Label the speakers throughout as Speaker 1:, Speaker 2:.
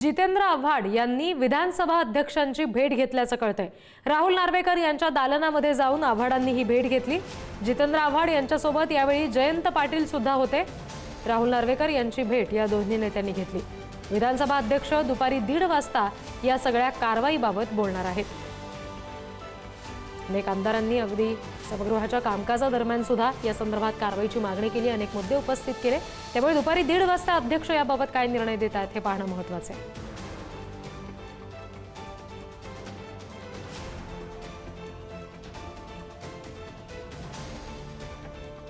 Speaker 1: जितेंद्र आव्हाड यांनी विधानसभा अध्यक्षांची भेट घेतल्याचं कळतंय। राहुल नार्वेकर यांच्या दालनामध्ये जाऊन आव्हाडांनी ही भेट घेतली। जितेंद्र आव्हाड यांच्यासोबत यावेळी जयंत पाटील सुद्धा होते। राहुल नार्वेकर यांची भेट या दोन्ही नेत्यांनी घेतली। विधानसभा अध्यक्ष दुपारी 1:30 वाजता या सगळ्या कारवाईबाबत बोलणार आहेत। अनेक आमदारांनी अगदी सभागृहाच्या कामकाजादरम्यान सुद्धा या संदर्भात कारवाईची मागणी केली, अनेक मुद्दे उपस्थित केले। त्यामुळे दुपारी 1:30 वाजता अध्यक्ष याबाबत काय निर्णय देत आहेत हे पाहणं महत्त्वाचं आहे।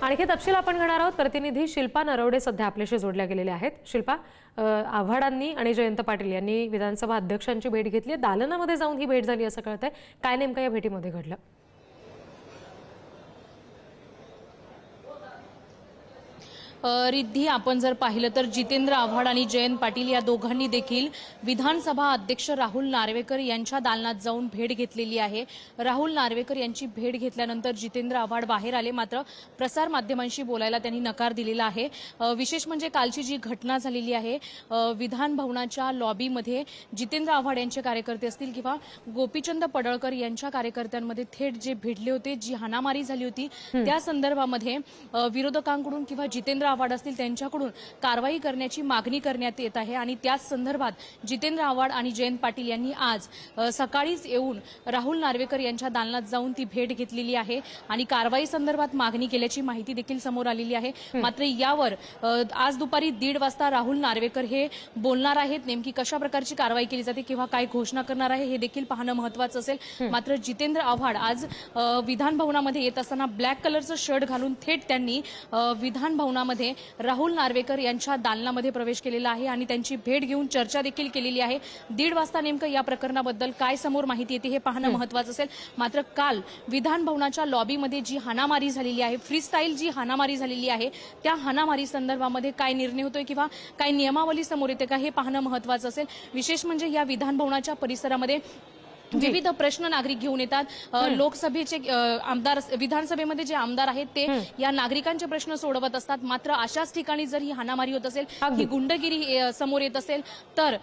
Speaker 1: आणखी तपशील आपण घेणार आहोत। प्रतिनिधी शिल्पा नरवडे सध्या आपल्याशी जोडल्या गेलेल्या आहेत। शिल्पा, आव्हाडांनी आणि जयंत पाटील यांनी विधानसभा अध्यक्षांची भेट घेतली, दालनामध्ये जाऊन ही भेट झाली असं कळतंय। काय नेमकं या भेटीमध्ये घडलं?
Speaker 2: रिद्धी, आपण जर पाहिलं तर जितेंद्र आव्हाड आणि जयंत पाटील या दोघांनी देखील विधानसभा अध्यक्ष राहुल नार्वेकर यांच्या दालनात जाऊन भेट घेतलेली आहे। राहुल नार्वेकर यांची भेट घेतल्यानंतर जितेंद्र आव्हाड बाहेर आले, मात्र प्रसार माध्यमांशी बोलायला त्यांनी नकार दिलेला आहे। विशेष म्हणजे कालची जी घटना झालेली आहे, विधान भवनाच्या लॉबीमध्ये जितेंद्र आव्हाड यांचे कार्यकर्ते असतील किंवा गोपीचंद पडळकर यांच्या कार्यकर्त्यांमध्ये थेट जे भिडले होते, जी हाणामारी झाली होती, त्या संदर्भामध्ये विरोधकांकडून किंवा जितेंद्र आव्हाड असतील त्यांच्याकडून कारवाई करण्याची मागणी करण्यात येत आहे। आणि त्याच संदर्भात जितेंद्र आव्हाड आणि जयंत पाटील यांनी आज सकाळीच येऊन राहुल नार्वेकर यांच्या दालनात जाऊन ती भेट घेतलेली आहे आणि कारवाई संदर्भात मागणी केल्याची माहिती देखील समोर आलेली आहे। मात्र यावर आज दुपारी 1:30 वाजता राहुल नार्वेकर हे बोलणार आहेत। नेमकी कशा प्रकारची कारवाई केली जाते किंवा काय घोषणा करणार आहे हे देखील पाहणं महत्त्वाचं असेल। मात्र जितेंद्र आव्हाड आज विधान भवनामध्ये येत असताना ब्लॅक कलरचं शर्ट घालून थेट त्यांनी विधान भवनामध्ये राहुल नार्वेकर यांच्या दालनामध्ये प्रवेश केलेला आहे आणि त्यांची भेट घेऊन चर्चा देखील केलेली आहे। 1:30 वाजता नेमकं या प्रकरणाबद्दल काय समोर माहिती येते हे पाहणं महत्त्वाचं असेल। मात्र काल विधान भवनाच्या लॉबीमध्ये जी हाणामारी झालेली आहे, फ्रीस्टाईल जी हाणामारी झालेली आहे, त्या हाणामारी संदर्भामध्ये काय निर्णय होतोय किंवा काय नियमावली समोर येते का हे पाहणं महत्त्वाचं असेल। विशेष म्हणजे या विधान भवनाच्या परिसरामध्ये विविध प्रश्न नागरिक घेऊन येतात। लोकसभेचे आमदार, विधानसभेमध्ये जे आमदार आहेत ते या नागरिकांचे प्रश्न सोडवत असतात। मात्र अशाच ठिकाणी जर ही हाणामारी होत असेल, ही गुंडगिरी समोर येत असेल तर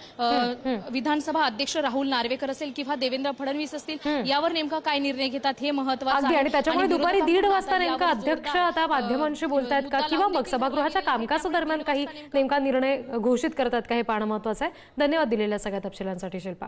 Speaker 2: विधानसभा अध्यक्ष राहुल नार्वेकर असेल किंवा देवेंद्र फडणवीस असतील, यावर नेमका काय निर्णय घेतात हे महत्त्वाचं आहे।
Speaker 1: आणि त्याच्यामुळे दुपारी 1:30 वाजता नेमका अध्यक्ष आता माध्यमांशी बोलतायत का किंवा मग सभागृहाच्या कामकाजादरम्यान काही नेमका निर्णय घोषित करतात का हे पाहणं महत्त्वाचं आहे। धन्यवाद दिलेल्या सगळ्या तपशिलांसाठी शिल्पा।